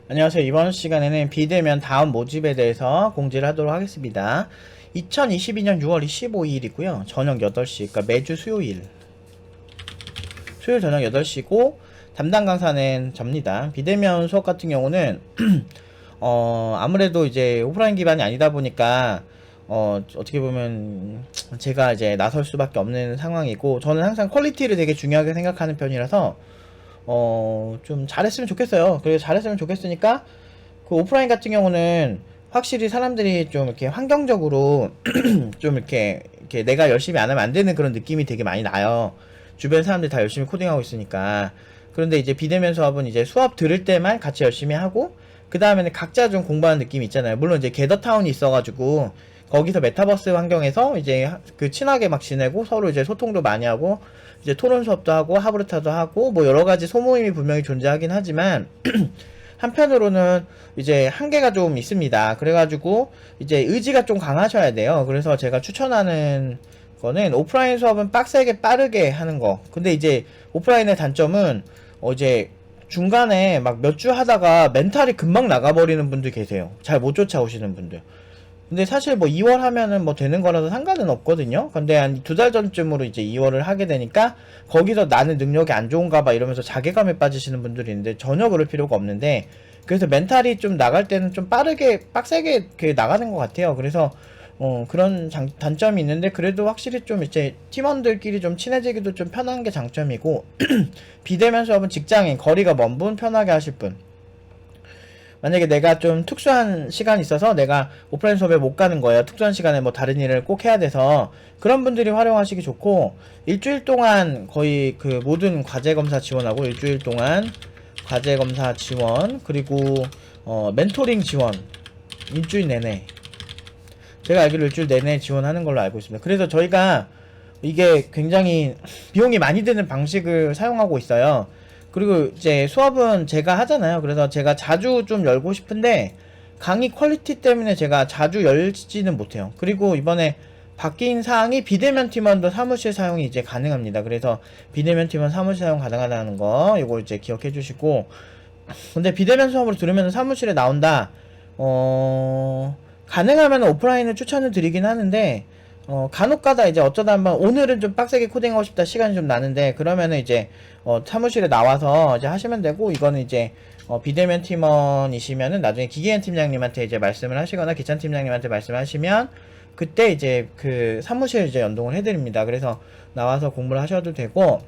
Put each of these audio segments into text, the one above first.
안녕하세요. 이번 시간에는 비대면 다음 모집에 대해서 공지를 하도록 하겠습니다. 2022년 6월 15일이고요. 저녁 8시, 그러니까 매주 수요일 저녁 8시고 담당 강사는 접니다. 비대면 수업 같은 경우는 아무래도 이제 오프라인 기반이 아니다 보니까 어떻게 보면 제가 이제 나설 수밖에 없는 상황이고, 저는 항상 퀄리티를 되게 중요하게 생각하는 편이라서 좀 잘했으면 좋겠어요. 그래서 잘했으면 좋겠으니까 그 오프라인 같은 경우는 확실히 사람들이 좀 이렇게 환경적으로 좀 이렇게 내가 열심히 안 하면 안 되는 그런 느낌이 되게 많이 나요. 주변 사람들이 다 열심히 코딩하고 있으니까. 그런데 이제 비대면 수업은 이제 수업 들을 때만 같이 열심히 하고, 그 다음에는 각자 좀 공부하는 느낌이 있잖아요. 물론 이제 게더타운이 있어가지고 거기서 메타버스 환경에서 이제 그 친하게 막 지내고 서로 이제 소통도 많이 하고 이제 토론 수업도 하고 하브르타도 하고 뭐 여러 가지 소모임이 분명히 존재하긴 하지만 한편으로는 이제 한계가 좀 있습니다. 그래가지고 이제 의지가 좀 강하셔야 돼요. 그래서 제가 추천하는 거는 오프라인 수업은 빡세게 빠르게 하는 거. 근데 이제 오프라인의 단점은 이제 중간에 막 몇 주 하다가 멘탈이 금방 나가버리는 분들 계세요. 잘 못 쫓아오시는 분들. 근데 사실 뭐 2월 하면은 뭐 되는 거라서 상관은 없거든요. 근데 한 2달 전쯤으로 이제 2월을 하게 되니까 거기서 나는 능력이 안 좋은가 봐 이러면서 자괴감에 빠지시는 분들이 있는데 전혀 그럴 필요가 없는데, 그래서 멘탈이 좀 나갈 때는 좀 빠르게 빡세게 나가는 것 같아요. 그래서 그런 단점이 있는데, 그래도 확실히 좀 이제 팀원들끼리 좀 친해지기도 좀 편한 게 장점이고 비대면 수업은 직장인, 거리가 먼 분, 편하게 하실 분, 만약에 내가 좀 특수한 시간이 있어서 내가 오프라인 수업에 못 가는 거예요. 특수한 시간에 뭐 다른 일을 꼭 해야 돼서 그런 분들이 활용하시기 좋고, 일주일 동안 거의 그 모든 과제 검사 지원하고 일주일 동안 과제 검사 지원, 그리고 멘토링 지원 일주일 내내, 제가 알기로 일주일 내내 지원하는 걸로 알고 있습니다. 그래서 저희가 이게 굉장히 비용이 많이 드는 방식을 사용하고 있어요. 그리고 이제 수업은 제가 하잖아요. 그래서 제가 자주 좀 열고 싶은데 강의 퀄리티 때문에 제가 자주 열지는 못해요. 그리고 이번에 바뀐 사항이 비대면 팀원도 사무실 사용이 이제 가능합니다. 그래서 비대면 팀원 사무실 사용 가능하다는 거 이거 이제 기억해 주시고, 근데 비대면 수업으로 들으면 사무실에 나온다. 가능하면 오프라인을 추천을 드리긴 하는데, 간혹가다 이제 어쩌다 한번 오늘은 좀 빡세게 코딩하고 싶다, 시간이 좀 나는데, 그러면은 이제 사무실에 나와서 이제 하시면 되고, 이거는 이제 비대면 팀원이시면은 나중에 기계현 팀장님한테 이제 말씀을 하시거나 기찬 팀장님한테 말씀하시면 그때 이제 그 사무실 이제 연동을 해드립니다. 그래서 나와서 공부를 하셔도 되고,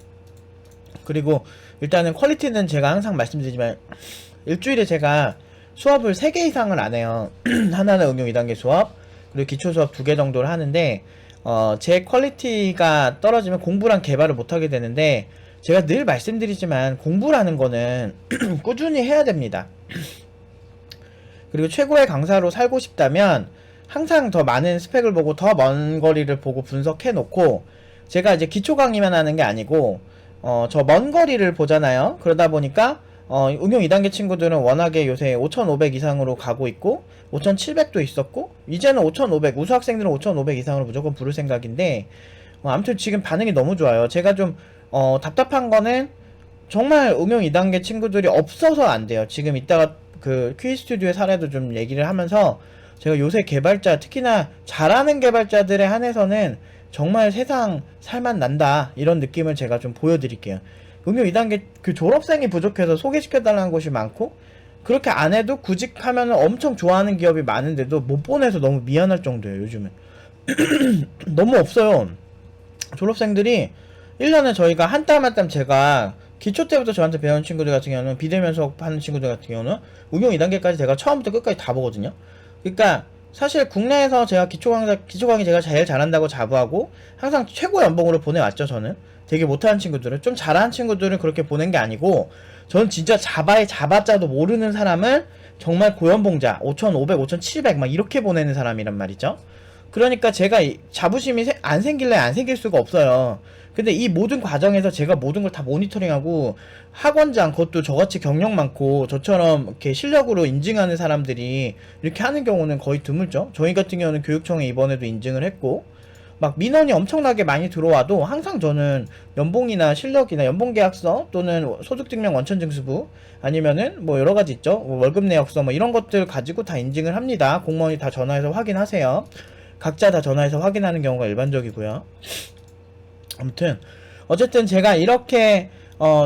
그리고 일단은 퀄리티는 제가 항상 말씀드리지만 일주일에 제가 수업을 3개 이상을 안 해요. 하나는 응용 2단계 수업, 그리고 기초 수업 2개 정도를 하는데, 제 퀄리티가 떨어지면 공부랑 개발을 못하게 되는데, 제가 늘 말씀드리지만 공부라는 거는 꾸준히 해야 됩니다. 그리고 최고의 강사로 살고 싶다면 항상 더 많은 스펙을 보고 더 먼 거리를 보고 분석해 놓고, 제가 이제 기초 강의만 하는 게 아니고 저 먼 거리를 보잖아요. 그러다 보니까 응용 2단계 친구들은 워낙에 요새 5,500 이상으로 가고 있고 5,700도 있었고, 이제는 5,500, 우수 학생들은 5,500 이상으로 무조건 부를 생각인데, 아무튼 지금 반응이 너무 좋아요. 제가 좀 답답한 거는 정말 응용 2단계 친구들이 없어서 안 돼요. 지금 이따가 그 퀴즈 스튜디오의 사례도 좀 얘기를 하면서 제가 요새 개발자, 특히나 잘하는 개발자들에 한해서는 정말 세상 살만 난다 이런 느낌을 제가 좀 보여드릴게요. 응용 2단계 그 졸업생이 부족해서 소개시켜달라는 곳이 많고, 그렇게 안 해도 구직하면 엄청 좋아하는 기업이 많은데도 못 보내서 너무 미안할 정도예요. 요즘은 너무 없어요. 졸업생들이 1년에 저희가 한 땀 한 땀, 제가 기초 때부터 저한테 배운 친구들 같은 경우는, 비대면 수업 하는 친구들 같은 경우는 응용 2단계까지 제가 처음부터 끝까지 다 보거든요. 그러니까 사실 국내에서 제가 기초 강의 제가 제일 잘한다고 자부하고 항상 최고 연봉으로 보내왔죠. 저는 되게 못하는 친구들은, 좀 잘하는 친구들은 그렇게 보낸 게 아니고, 저는 진짜 자바의 자바자도 모르는 사람을 정말 고연봉자 5,500, 5,700 막 이렇게 보내는 사람이란 말이죠. 그러니까 제가 자부심이 안 생길래 안 생길 수가 없어요. 근데 이 모든 과정에서 제가 모든 걸 다 모니터링하고, 학원장, 그것도 저같이 경력 많고 저처럼 이렇게 실력으로 인증하는 사람들이 이렇게 하는 경우는 거의 드물죠. 저희 같은 경우는 교육청에 이번에도 인증을 했고, 막 민원이 엄청나게 많이 들어와도 항상 저는 연봉이나 실력이나 연봉계약서 또는 소득증명 원천징수부 아니면은 뭐 여러가지 있죠. 뭐 월급 내역서 뭐 이런 것들 가지고 다 인증을 합니다. 공무원이 다 전화해서 확인하세요. 각자 다 전화해서 확인하는 경우가 일반적이고요. 아무튼 어쨌든 제가 이렇게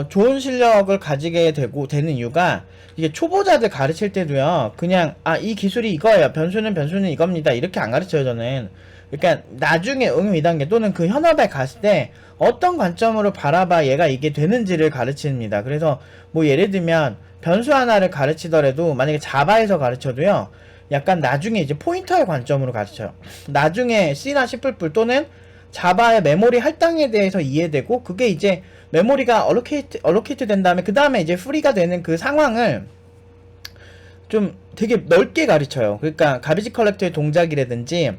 좋은 실력을 가지게 되는 이유가 이게 초보자들 가르칠 때도요, 그냥 이 기술이 이거예요, 변수는 이겁니다, 이렇게 안 가르쳐요. 저는 그러니까 나중에 응용 2단계 또는 그 현업에 갔을 때 어떤 관점으로 바라봐 얘가 이게 되는지를 가르칩니다. 그래서 뭐 예를 들면 변수 하나를 가르치더라도 만약에 자바에서 가르쳐도요, 약간 나중에 이제 포인터의 관점으로 가르쳐요. 나중에 C나 C++ 또는 자바의 메모리 할당에 대해서 이해되고, 그게 이제 메모리가 어로케이트 된 다음에 그 다음에 이제 프리가 되는 그 상황을 좀 되게 넓게 가르쳐요. 그러니까 가비지 컬렉터의 동작이라든지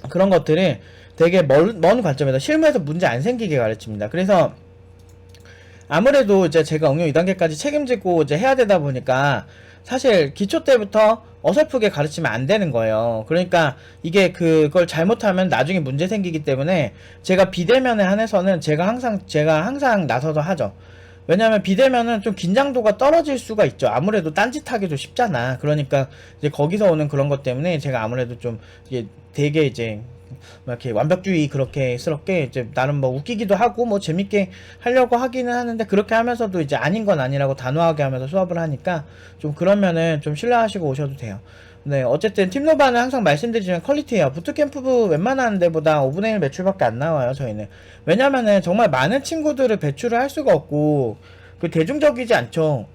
그런 것들을 되게 먼 관점에서 실무에서 문제 안 생기게 가르칩니다. 그래서 아무래도 이제 제가 응용 2단계까지 책임지고 이제 해야 되다 보니까 사실 기초 때부터 어설프게 가르치면 안 되는 거예요. 그러니까 이게 그걸 잘못하면 나중에 문제 생기기 때문에 제가 비대면에 한해서는 제가 항상 나서서 하죠. 왜냐면 비대면은 좀 긴장도가 떨어질 수가 있죠. 아무래도 딴짓하기도 쉽잖아. 그러니까 이제 거기서 오는 그런 것 때문에 제가 아무래도 좀 이게 되게 이제 막 이렇게 완벽주의 그렇게 스럽게 이제 나름 뭐 웃기기도 하고 뭐 재밌게 하려고 하기는 하는데, 그렇게 하면서도 이제 아닌 건 아니라고 단호하게 하면서 수업을 하니까 좀 그러면은 좀 신뢰하시고 오셔도 돼요. 네, 어쨌든 팀노바는 항상 말씀드리지만 퀄리티예요. 부트캠프 웬만한 데보다 5분의 1 매출밖에 안 나와요, 저희는. 왜냐면은 정말 많은 친구들을 배출을 할 수가 없고 그 대중적이지 않죠.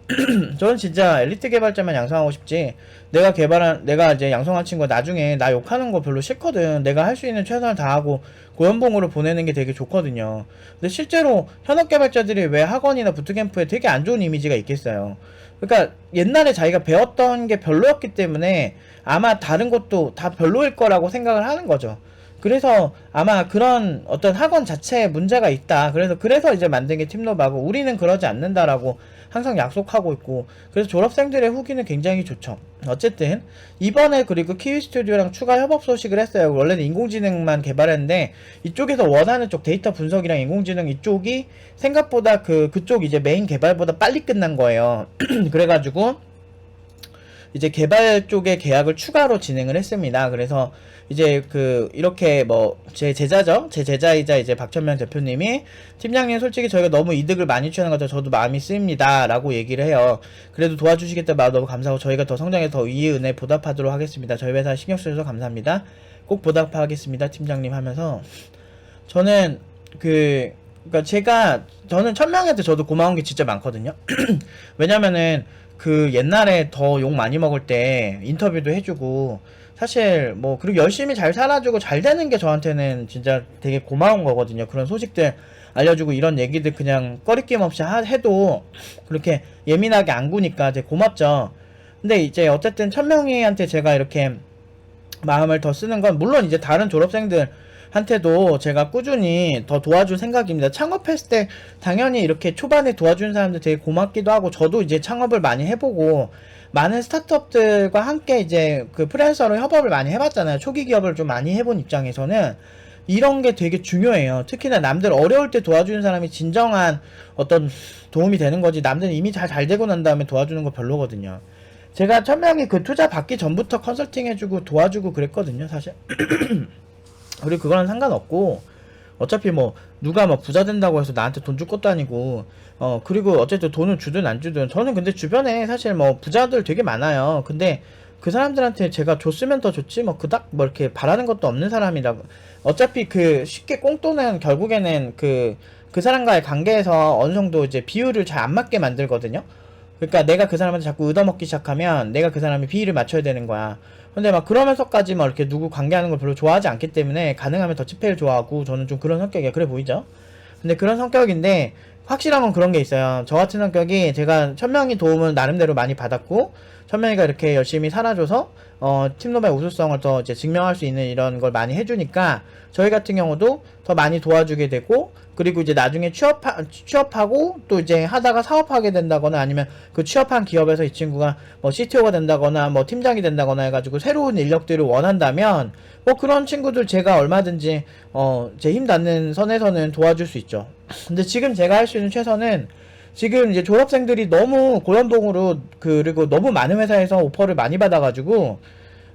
저는 진짜 엘리트 개발자만 양성하고 싶지, 내가 이제 양성한 친구가 나중에 나 욕하는 거 별로 싫거든. 내가 할 수 있는 최선을 다하고 고연봉으로 보내는 게 되게 좋거든요. 근데 실제로 현업 개발자들이 왜 학원이나 부트캠프에 되게 안 좋은 이미지가 있겠어요. 그러니까 옛날에 자기가 배웠던 게 별로였기 때문에 아마 다른 것도 다 별로일 거라고 생각을 하는 거죠. 그래서 아마 그런 어떤 학원 자체에 문제가 있다. 그래서 이제 만든 게 팀노바고, 우리는 그러지 않는다라고 항상 약속하고 있고, 그래서 졸업생들의 후기는 굉장히 좋죠. 어쨌든 이번에 그리고 키위 스튜디오랑 추가 협업 소식을 했어요. 원래는 인공지능만 개발했는데 이쪽에서 원하는 쪽 데이터 분석이랑 인공지능 이쪽이 생각보다 그쪽 이제 메인 개발보다 빨리 끝난 거예요. 그래가지고 이제 개발 쪽의 계약을 추가로 진행을 했습니다. 그래서 이제 이렇게 뭐 제 제자죠. 제 제자이자 이제 박천명 대표님이 팀장님 솔직히 저희가 너무 이득을 많이 취하는 것 같아서 저도 마음이 쓰입니다 라고 얘기를 해요. 그래도 도와주시겠다 말 너무 감사하고 저희가 더 성장해 더 이 은혜 보답하도록 하겠습니다. 저희 회사 신경 써주셔서 감사합니다. 꼭 보답하겠습니다 팀장님 하면서, 저는 그러니까 저는 천명한테 저도 고마운 게 진짜 많거든요. 왜냐면은 옛날에 더 욕 많이 먹을 때 인터뷰도 해주고, 사실 뭐 그리고 열심히 잘 살아주고 잘 되는 게 저한테는 진짜 되게 고마운 거거든요. 그런 소식들 알려주고 이런 얘기들 그냥 꺼리낌 없이 해도 그렇게 예민하게 안 구니까 되게 고맙죠. 근데 이제 어쨌든 천명이한테 제가 이렇게 마음을 더 쓰는 건, 물론 이제 다른 졸업생들 한테도 제가 꾸준히 더 도와줄 생각입니다. 창업했을 때 당연히 이렇게 초반에 도와주는 사람들 되게 고맙기도 하고, 저도 이제 창업을 많이 해보고 많은 스타트업들과 함께 이제 프리랜서로 협업을 많이 해봤잖아요. 초기 기업을 좀 많이 해본 입장에서는 이런 게 되게 중요해요. 특히나 남들 어려울 때 도와주는 사람이 진정한 어떤 도움이 되는 거지, 남들은 이미 잘 되고 난 다음에 도와주는 거 별로거든요. 제가 천명이 투자 받기 전부터 컨설팅 해주고 도와주고 그랬거든요, 사실. 그리고 그거랑 상관없고, 어차피 뭐 누가 뭐 부자 된다고 해서 나한테 돈 줄 것도 아니고, 그리고 어쨌든 돈을 주든 안 주든, 저는 근데 주변에 사실 뭐 부자들 되게 많아요. 근데 그 사람들한테 제가 줬으면 더 좋지 뭐 그닥 뭐 이렇게 바라는 것도 없는 사람이라고. 어차피 쉽게 꽁돈은 결국에는 그 사람과의 관계에서 어느 정도 이제 비율을 잘 안 맞게 만들거든요. 그러니까 내가 그 사람한테 자꾸 얻어먹기 시작하면 내가 그 사람의 비위를 맞춰야 되는 거야. 근데 막 그러면서까지 막 이렇게 누구 관계하는 걸 별로 좋아하지 않기 때문에 가능하면 더치페이를 좋아하고, 저는 좀 그런 성격이야. 그래 보이죠? 근데 그런 성격인데 확실한 건 그런 게 있어요. 저 같은 성격이 제가 천명이 도움을 나름대로 많이 받았고, 천명이가 이렇게 열심히 살아줘서 팀노바의 우수성을 더 이제 증명할 수 있는 이런 걸 많이 해주니까 저희 같은 경우도 더 많이 도와주게 되고, 그리고 이제 나중에 취업하고 또 이제 하다가 사업하게 된다거나 아니면 그 취업한 기업에서 이 친구가 뭐 CTO가 된다거나 뭐 팀장이 된다거나 해가지고 새로운 인력들을 원한다면 뭐 그런 친구들 제가 얼마든지 제 힘 닿는 선에서는 도와줄 수 있죠. 근데 지금 제가 할 수 있는 최선은, 지금 이제 졸업생들이 너무 고연봉으로 그리고 너무 많은 회사에서 오퍼를 많이 받아가지고,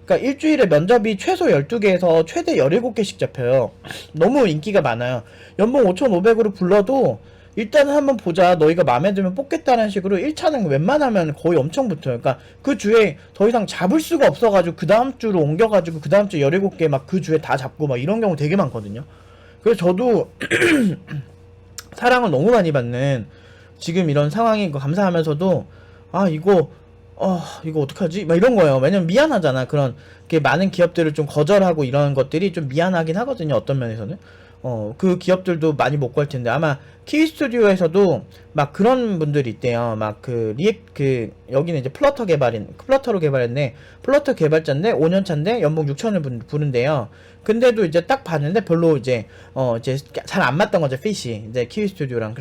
그러니까 일주일에 면접이 최소 12개에서 최대 17개씩 잡혀요. 너무 인기가 많아요. 연봉 5,500으로 불러도 일단은 한번 보자, 너희가 마음에 들면 뽑겠다는 식으로 1차는 웬만하면 거의 엄청 붙어요. 그러니까 그 주에 더 이상 잡을 수가 없어가지고 그 다음 주로 옮겨가지고 그 다음 주 17개 막 그 주에 다 잡고 막 이런 경우 되게 많거든요. 그래서 저도 사랑을 너무 많이 받는 지금 이런 상황인 거 감사하면서도, 아 이거 어떡하지? 막 이런 거예요. 왜냐면 미안하잖아. 그런 게 많은 기업들을 좀 거절하고 이런 것들이 좀 미안하긴 하거든요. 어떤 면에서는. 그 기업들도 많이 못 갈 텐데, 아마 키위 스튜디오에서도 막 그런 분들이 있대요. 막 여기는 이제 플러터로 개발했네. 플러터 개발자인데 5년 차인데 연봉 6천을 부른대요. 근데도 이제 딱 봤는데 별로 이제 잘 안 맞던 거죠, 핏이. 이제 키위 스튜디오랑.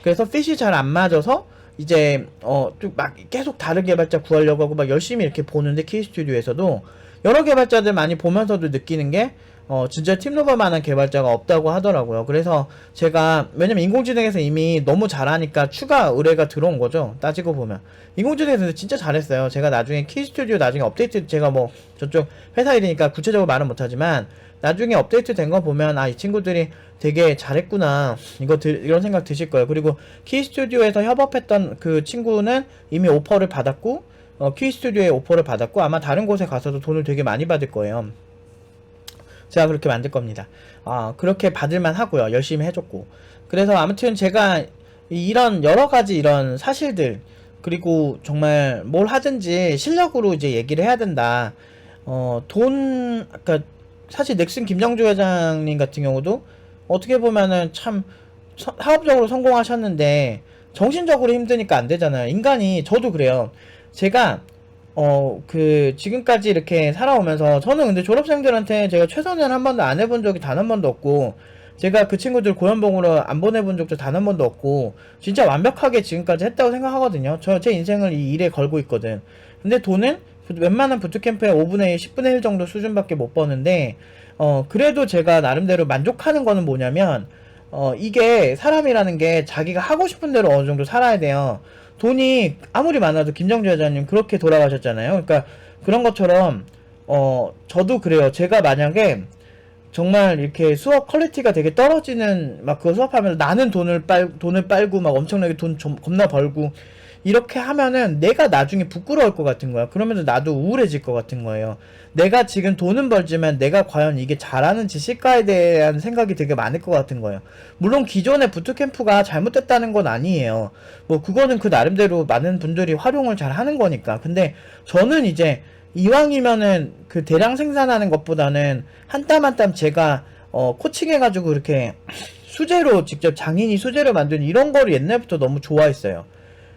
그래서 핏이 잘 안 맞아서 이제 또 막 계속 다른 개발자 구하려고 하고 막 열심히 이렇게 보는데, 키위 스튜디오에서도 여러 개발자들 많이 보면서도 느끼는 게 진짜 팀노바만한 개발자가 없다고 하더라고요. 그래서 제가, 왜냐면 인공지능에서 이미 너무 잘하니까 추가 의뢰가 들어온 거죠. 따지고 보면 인공지능에서 진짜 잘했어요. 제가 나중에 키스튜디오 나중에 업데이트, 제가 뭐 저쪽 회사 일이니까 구체적으로 말은 못하지만 나중에 업데이트 된 거 보면, 아, 이 친구들이 되게 잘했구나, 이런 생각 드실 거예요. 그리고 키스튜디오에서 협업했던 그 친구는 이미 오퍼를 받았고, 키스튜디오에 오퍼를 받았고, 아마 다른 곳에 가서도 돈을 되게 많이 받을 거예요. 제가 그렇게 만들 겁니다. 그렇게 받을만 하고요. 열심히 해줬고. 그래서 아무튼 제가 이런 여러가지 이런 사실들, 그리고 정말 뭘 하든지 실력으로 이제 얘기를 해야 된다. 아까 사실 넥슨 김정주 회장님 같은 경우도 어떻게 보면은 참 사업적으로 성공하셨는데 정신적으로 힘드니까 안 되잖아요. 인간이, 저도 그래요. 제가 지금까지 이렇게 살아오면서 저는 근데 졸업생들한테 제가 최선을 한 번도 안 해본 적이 단 한 번도 없고, 제가 그 친구들 고연봉으로 안 보내본 적도 단 한 번도 없고, 진짜 완벽하게 지금까지 했다고 생각하거든요. 제 인생을 이 일에 걸고 있거든. 근데 돈은 웬만한 부트캠프의 5분의 1, 10분의 1 정도 수준밖에 못 버는데, 그래도 제가 나름대로 만족하는 거는 뭐냐면, 이게 사람이라는 게 자기가 하고 싶은 대로 어느 정도 살아야 돼요. 돈이 아무리 많아도 김정주 회장님 그렇게 돌아가셨잖아요. 그러니까 그런 것처럼 저도 그래요. 제가 만약에 정말 이렇게 수업 퀄리티가 되게 떨어지는 막 그거 수업하면서 나는 돈을 빨고 막 엄청나게 돈 겁나 벌고 이렇게 하면은 내가 나중에 부끄러울 것 같은 거야. 그러면서 나도 우울해질 것 같은 거예요. 내가 지금 돈은 벌지만 내가 과연 이게 잘하는 짓일까에 대한 생각이 되게 많을 것 같은 거예요. 물론 기존의 부트캠프가 잘못됐다는 건 아니에요. 뭐 그거는 그 나름대로 많은 분들이 활용을 잘 하는 거니까. 근데 저는 이제 이왕이면은 그 대량 생산하는 것보다는 한 땀 한 땀 제가 코칭해가지고 이렇게 수제로 직접 장인이 수제로 만든 이런 거를 옛날부터 너무 좋아했어요.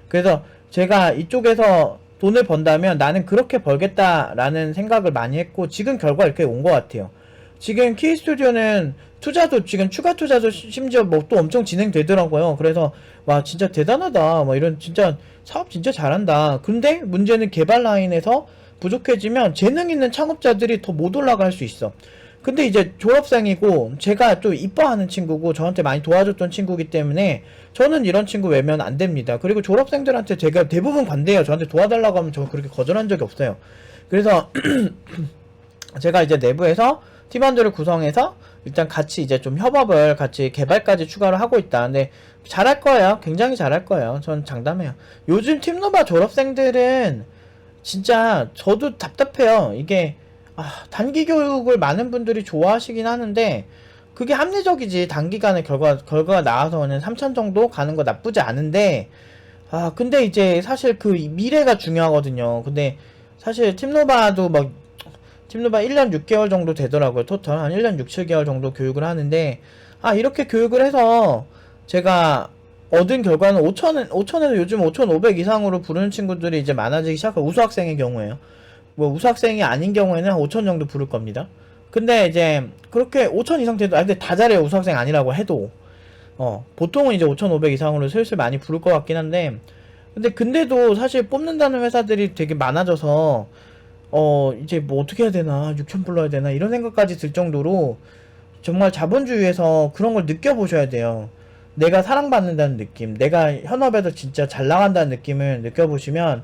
그래서 제가 이쪽에서 돈을 번다면 나는 그렇게 벌겠다라는 생각을 많이 했고, 지금 결과 이렇게 온 것 같아요. 지금 키스튜디오는 투자도 지금 추가 투자도 심지어 뭐 또 엄청 진행되더라고요. 그래서 와 진짜 대단하다, 뭐 이런, 진짜 사업 진짜 잘한다. 근데 문제는 개발 라인에서 부족해지면 재능 있는 창업자들이 더 못 올라갈 수 있어. 근데 이제 졸업생이고 제가 또 이뻐하는 친구고 저한테 많이 도와줬던 친구기 때문에 저는 이런 친구 외면 안 됩니다. 그리고 졸업생들한테 제가 대부분 관대해요. 저한테 도와달라고 하면 저는 그렇게 거절한 적이 없어요. 그래서 제가 이제 내부에서 팀원들을 구성해서 일단 같이 이제 좀 협업을 같이 개발까지 추가를 하고 있다. 근데 잘할 거예요. 굉장히 잘할 거예요. 저는 장담해요. 요즘 팀노바 졸업생들은 진짜 저도 답답해요. 이게 단기 교육을 많은 분들이 좋아하시긴 하는데 그게 합리적이지. 단기간에 결과가 나와서는 3천 정도 가는 거 나쁘지 않은데, 근데 이제 사실 그 미래가 중요하거든요. 근데 사실 팀노바도 막 팀노바 1년 6개월 정도 되더라고요. 토탈 한 1년 6, 7개월 정도 교육을 하는데, 이렇게 교육을 해서 제가 얻은 결과는 5천에서 요즘 5,500 이상으로 부르는 친구들이 이제 많아지기 시작하고, 우수학생의 경우에요. 뭐 우수학생이 아닌 경우에는 한 5천 정도 부를 겁니다. 근데 이제 그렇게 5천 이상 돼도, 근데 다 잘해요. 우수학생 아니라고 해도. 보통은 이제 5,500 이상으로 슬슬 많이 부를 것 같긴 한데, 근데도 사실 뽑는다는 회사들이 되게 많아져서, 이제 뭐 어떻게 해야 되나, 6천 불러야 되나, 이런 생각까지 들 정도로, 정말 자본주의에서 그런 걸 느껴보셔야 돼요. 내가 사랑받는다는 느낌, 내가 현업에서 진짜 잘 나간다는 느낌을 느껴보시면,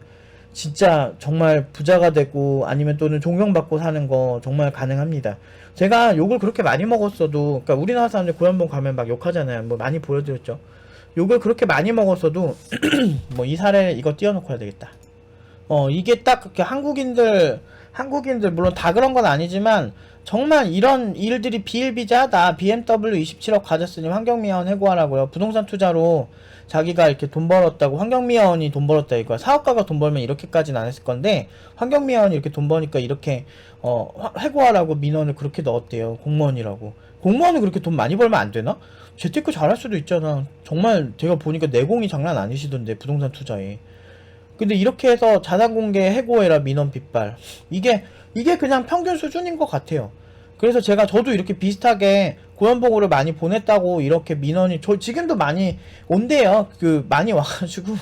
진짜 정말 부자가 되고 아니면 또는 존경받고 사는 거 정말 가능합니다. 제가 욕을 그렇게 많이 먹었어도, 그러니까 우리나라 사람들 고연봉 가면 막 욕하잖아요. 뭐 많이 보여드렸죠. 욕을 그렇게 많이 먹었어도 뭐 이 사례 이거 띄워놓고 해야 되겠다. 이게 딱 그렇게 한국인들 물론 다 그런 건 아니지만 정말 이런 일들이 비일비재하다. BMW 27억 가졌으니 환경미화원 해고하라고요. 부동산 투자로 자기가 이렇게 돈 벌었다고, 환경미화원이 돈 벌었다 이거야. 사업가가 돈 벌면 이렇게까지는 안 했을 건데, 환경미화원이 이렇게 돈 버니까 이렇게 해고하라고 민원을 그렇게 넣었대요. 공무원이라고. 공무원이 그렇게 돈 많이 벌면 안 되나? 재테크 잘할 수도 있잖아. 정말 제가 보니까 내공이 장난 아니시던데, 부동산 투자에. 근데 이렇게 해서 자산공개 해고해라 민원 빗발, 이게 그냥 평균 수준인 것 같아요. 그래서 저도 이렇게 비슷하게 고연봉으로 많이 보냈다고 이렇게 민원이 저 지금도 많이 온대요. 그 많이 와가지고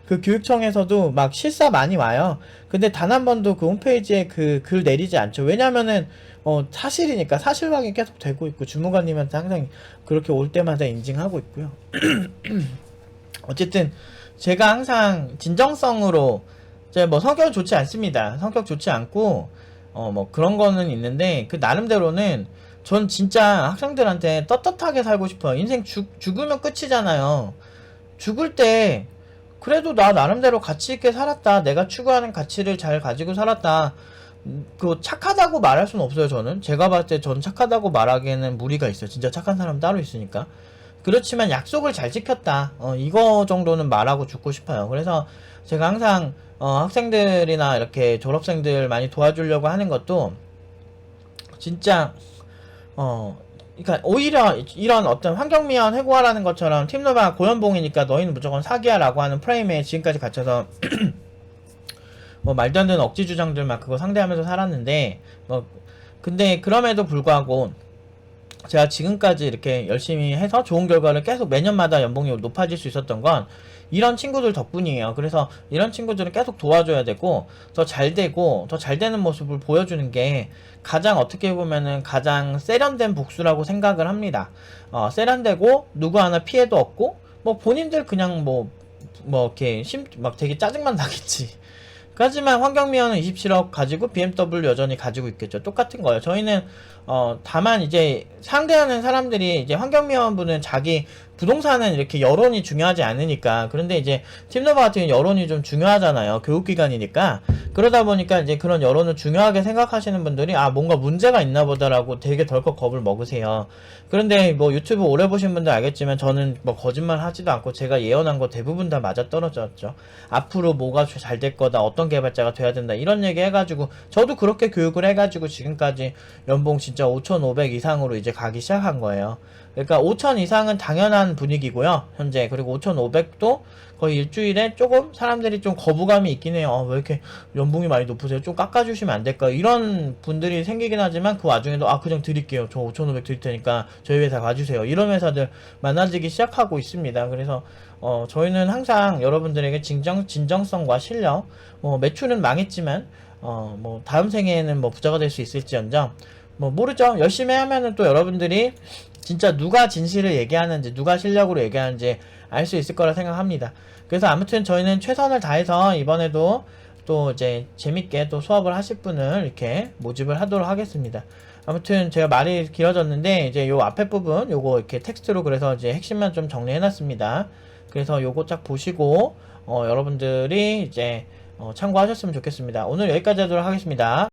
그 교육청에서도 막 실사 많이 와요. 근데 단 한 번도 그 홈페이지에 그 글 내리지 않죠. 왜냐면은 사실이니까, 사실 확인 계속 되고 있고, 주무관님한테 항상 그렇게 올 때마다 인증하고 있고요. 어쨌든 제가 항상 진정성으로, 제가 뭐 성격은 좋지 않습니다. 성격 좋지 않고 뭐 그런 거는 있는데, 그 나름대로는 전 진짜 학생들한테 떳떳하게 살고 싶어요. 인생 죽으면 끝이잖아요. 죽을 때 그래도 나 나름대로 가치 있게 살았다, 내가 추구하는 가치를 잘 가지고 살았다, 그 착하다고 말할 수는 없어요. 저는 제가 봤을 때 전 착하다고 말하기에는 무리가 있어요. 진짜 착한 사람 따로 있으니까. 그렇지만 약속을 잘 지켰다, 이거 정도는 말하고 죽고 싶어요. 그래서 제가 항상 학생들이나 이렇게 졸업생들 많이 도와주려고 하는 것도 진짜 그러니까 오히려 이런 어떤 환경미화원 해고하라는 것처럼, 팀노바 고연봉이니까 너희는 무조건 사기야라고 하는 프레임에 지금까지 갇혀서 뭐 말도 안 되는 억지 주장들 막 그거 상대하면서 살았는데, 뭐 근데 그럼에도 불구하고 제가 지금까지 이렇게 열심히 해서 좋은 결과를 계속 매년마다 연봉이 높아질 수 있었던 건 이런 친구들 덕분이에요. 그래서 이런 친구들은 계속 도와줘야 되고, 더 잘 되고 더 잘 되는 모습을 보여주는 게 가장, 어떻게 보면은 가장 세련된 복수라고 생각을 합니다. 세련되고 누구 하나 피해도 없고, 뭐 본인들 그냥 뭐 이렇게 막 되게 짜증만 나겠지. 하지만 환경미화는 27억 가지고 BMW 여전히 가지고 있겠죠. 똑같은 거예요. 저희는 다만 이제 상대하는 사람들이, 이제 환경미화원분은 자기 부동산은 이렇게 여론이 중요하지 않으니까. 그런데 이제 팀노바 같은 경우는 여론이 좀 중요하잖아요. 교육기관이니까. 그러다 보니까 이제 그런 여론을 중요하게 생각하시는 분들이 뭔가 문제가 있나 보다라고 되게 덜컥 겁을 먹으세요. 그런데 뭐 유튜브 오래 보신 분들 알겠지만 저는 뭐 거짓말 하지도 않고 제가 예언한 거 대부분 다 맞아 떨어졌죠. 앞으로 뭐가 잘 될 거다, 어떤 개발자가 돼야 된다, 이런 얘기 해가지고 저도 그렇게 교육을 해가지고 지금까지 연봉 진짜 5,500 이상으로 이제 가기 시작한 거예요. 그러니까 5,000 이상은 당연한 분위기고요, 현재. 그리고 5,500도 거의 일주일에 조금 사람들이 좀 거부감이 있긴 해요. 왜 이렇게 연봉이 많이 높으세요? 좀 깎아주시면 안 될까요? 이런 분들이 생기긴 하지만, 그 와중에도 그냥 드릴게요. 저 5,500 드릴 테니까 저희 회사 가주세요. 이런 회사들 많아지기 시작하고 있습니다. 그래서 저희는 항상 여러분들에게 진정성과 실력, 매출은 망했지만 뭐 다음 생에는 뭐 부자가 될 수 있을지언정, 뭐 모르죠. 열심히 하면은 또 여러분들이 진짜 누가 진실을 얘기하는지, 누가 실력으로 얘기하는지 알 수 있을 거라 생각합니다. 그래서 아무튼 저희는 최선을 다해서 이번에도 또 이제 재밌게 또 수업을 하실 분을 이렇게 모집을 하도록 하겠습니다. 아무튼 제가 말이 길어졌는데, 이제 요 앞에 부분 요거 이렇게 텍스트로, 그래서 이제 핵심만 좀 정리해 놨습니다. 그래서 요거 쫙 보시고 여러분들이 이제 참고하셨으면 좋겠습니다. 오늘 여기까지 하도록 하겠습니다.